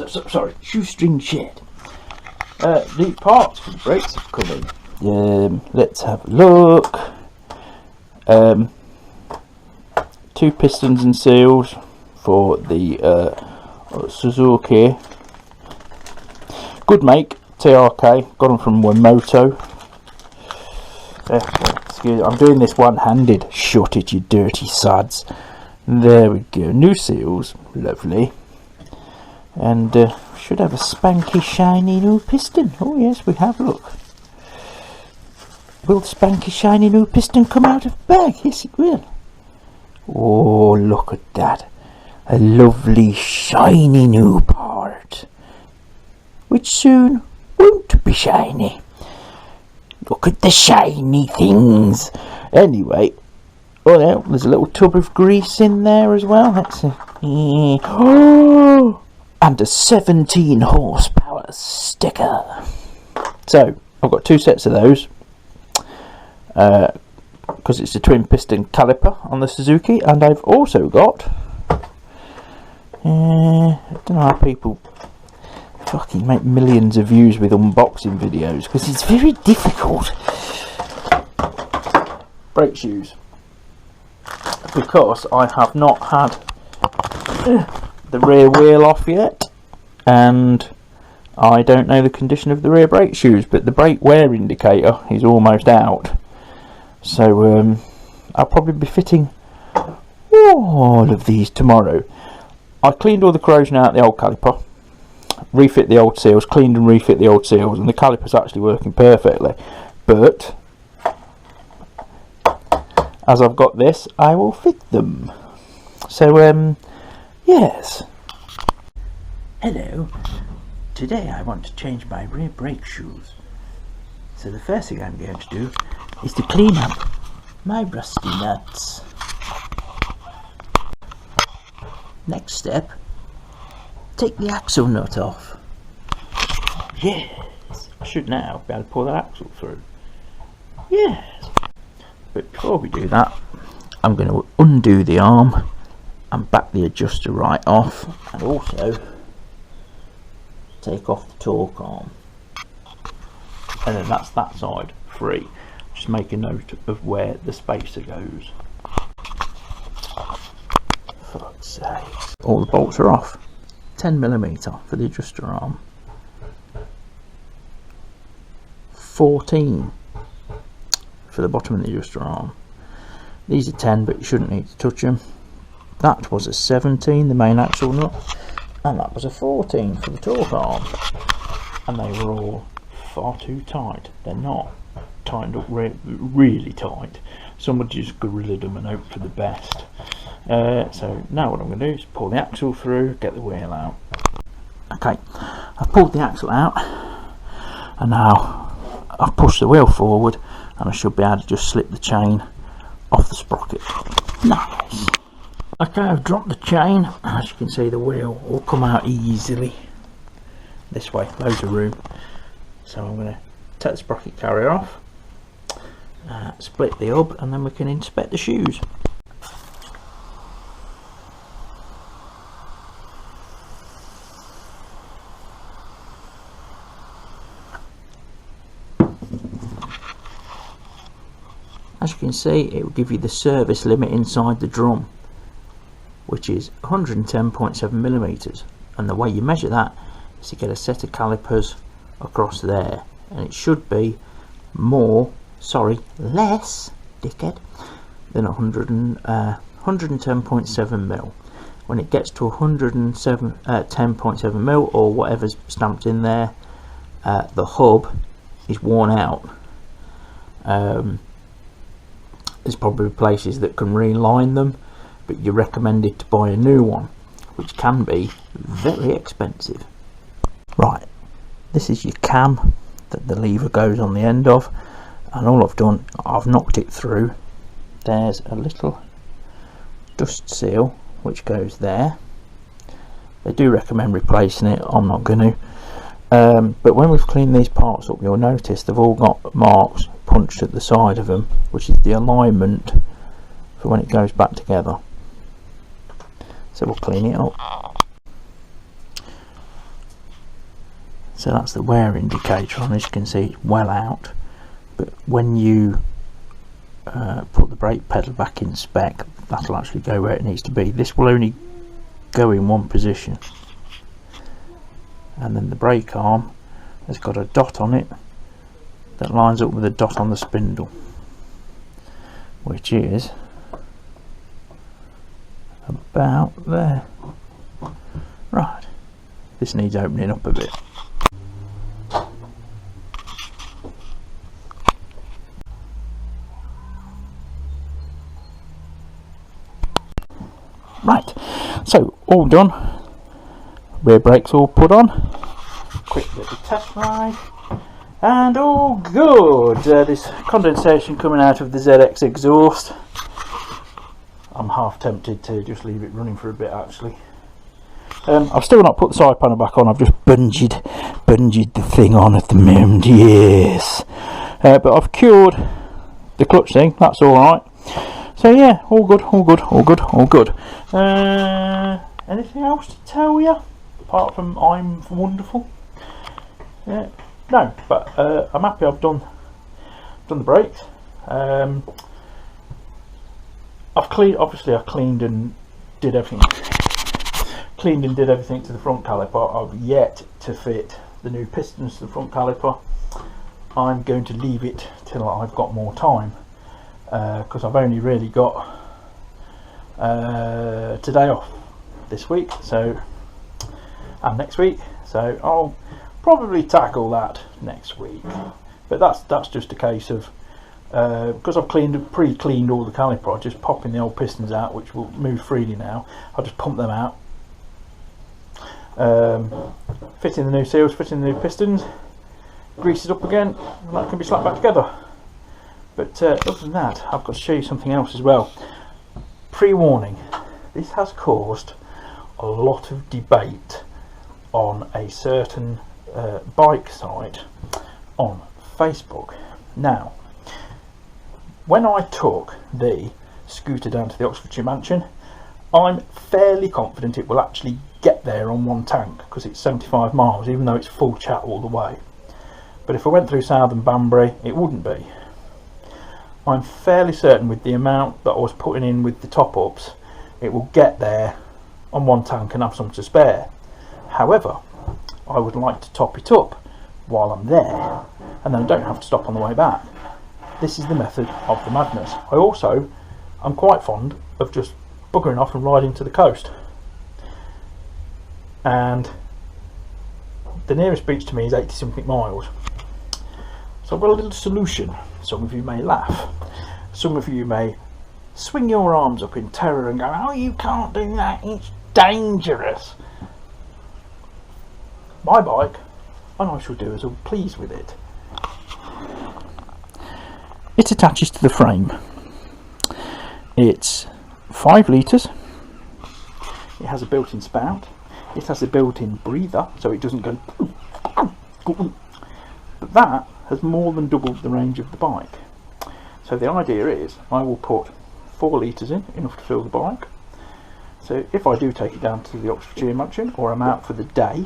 sorry, shoestring shed. The parts for the brakes have come in. Let's have a look. 2 pistons and seals for the Suzuki. Good make, TRK. Got them from Wamoto. Excuse me, I'm doing this one-handed. Shut it, you dirty suds. There we go. New seals, lovely. And should have a spanky shiny new piston. Oh yes, we have. Look. Will the spanky shiny new piston come out of bag? Yes, it will. Oh, look at that. A lovely shiny new part, which soon won't be shiny. Look at the shiny things. Anyway, oh yeah, there's a little tub of grease in there as well. That's oh, and a 17 horsepower sticker. So I've got 2 sets of those. Because it's a twin piston caliper on the Suzuki, and I've also got I don't know how people fucking make millions of views with unboxing videos, because it's very difficult. Brake shoes, because I have not had the rear wheel off yet, and I don't know the condition of the rear brake shoes, but the brake wear indicator is almost out. So I'll probably be fitting all of these tomorrow. I cleaned all the corrosion out of the old caliper, refit the old seals, cleaned and refit the old seals, and the caliper's actually working perfectly. But as I've got this, I will fit them. So yes. Hello. Today I want to change my rear brake shoes. So the first thing I'm going to do is to clean up my rusty nuts. Next step, take the axle nut off. Yes, I should now be able to pull that axle through. Yes, but before we do that, I'm going to undo the arm and back the adjuster right off, and also take off the torque arm, and then that's that side free. Just make a note of where the spacer goes. Fuck's sake. All the bolts are off. 10mm for the adjuster arm. 14 for the bottom of the adjuster arm. These are 10, but you shouldn't need to touch them. That was a 17, the main axle nut, and that was a 14 for the torque arm. And they were all far too tight. They're not tightened up really tight. Somebody just gorillaed them and hoped for the best. So now what I'm going to do is pull the axle through, get the wheel out. Okay, I've pulled the axle out, and now I've pushed the wheel forward, and I should be able to just slip the chain off the sprocket. Nice. Okay, I've dropped the chain. As you can see, the wheel will come out easily. This way, loads of room. So I'm going to take the sprocket carrier off, split the hub, and then we can inspect the shoes. As you can see, it will give you the service limit inside the drum, which is 110.7mm, and the way you measure that is to get a set of calipers across there, and it should be less, dickhead, than 110.7mm. When it gets to 110.7mm or whatever's stamped in there, the hub is worn out. There's probably places that can reline them, but you're recommended to buy a new one, which can be very expensive. Right, this is your cam that the lever goes on the end of, and all I've done, I've knocked it through. There's a little dust seal which goes there. They do recommend replacing it. I'm not going to. But when we've cleaned these parts up, you'll notice they've all got marks punched at the side of them, which is the alignment for when it goes back together. So we'll clean it up. So that's the wear indicator on, as you can see, it's well out. But when you put the brake pedal back in spec, that'll actually go where it needs to be. This will only go in one position. And then the brake arm has got a dot on it that lines up with a dot on the spindle, which is about there. Right, this needs opening up a bit. Right, so all done, rear brakes all put on, quick little test ride, and all good. This condensation coming out of the ZX exhaust, I'm half tempted to just leave it running for a bit actually. I've still not put the side panel back on, I've just bungeed the thing on at the moment, yes. But I've cured the clutch thing, that's alright. So yeah, all good. Anything else to tell you apart from I'm wonderful? Yeah, no, but I'm happy I've done the brakes. I've obviously I cleaned and did everything to the front caliper. I've yet to fit the new pistons to the front caliper. I'm going to leave it till I've got more time. Because I've only really got today off this week, so, and next week, so I'll probably tackle that next week. But that's just a case of because I've pre-cleaned all the caliper, just popping the old pistons out, which will move freely now. I'll just pump them out, fitting the new seals, fitting the new pistons, grease it up again, and that can be slapped back together. But other than that, I've got to show you something else as well. Pre-warning, this has caused a lot of debate on a certain bike site on Facebook. Now, when I took the scooter down to the Oxfordshire mansion, I'm fairly confident it will actually get there on one tank, because it's 75 miles, even though it's full chat all the way. But if I went through Southern Banbury, it wouldn't be. I'm fairly certain with the amount that I was putting in with the top-ups, it will get there on one tank and have some to spare. However, I would like to top it up while I'm there, and then I don't have to stop on the way back. This is the method of the madness. I'm quite fond of just buggering off and riding to the coast. And the nearest beach to me is 80-something miles. So I've got a little solution. Some of you may laugh. Some of you may swing your arms up in terror and go, "Oh, you can't do that, it's dangerous." My bike, and I shall do as I please with it. It attaches to the frame. It's 5 litres. It has a built-in spout. It has a built-in breather, so it doesn't go. But that has more than doubled the range of the bike. So the idea is I will put 4 litres in, enough to fill the bike. So if I do take it down to the Oxfordshire mansion, or I'm out for the day,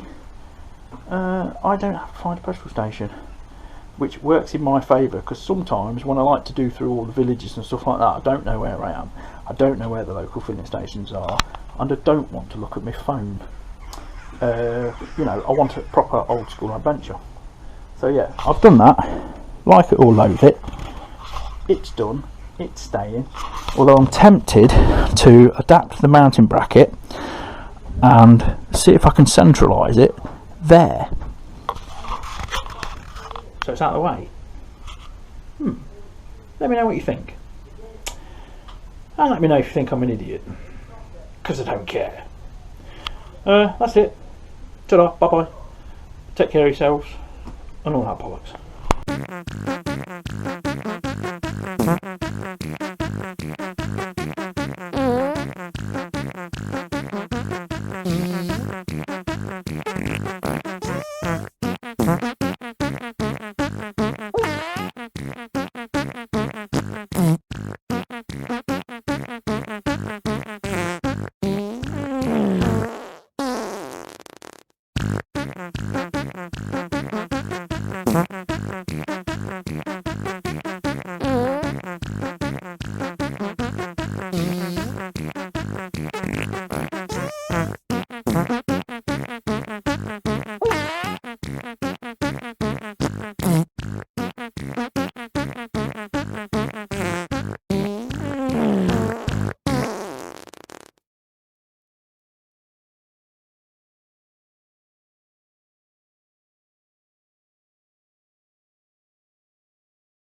I don't have to find a petrol station, which works in my favour, because sometimes when I like to do through all the villages and stuff like that, I don't know where I am, I don't know where the local filling stations are, and I don't want to look at my phone. You know, I want a proper old school adventure. So yeah, I've done that, like it or loathe it, it's done, it's staying, although I'm tempted to adapt the mounting bracket and see if I can centralise it there. So it's out of the way. Let me know what you think. And let me know if you think I'm an idiot. Because I don't care. That's it. Ta-da, bye-bye. Take care of yourselves. And all that bollocks.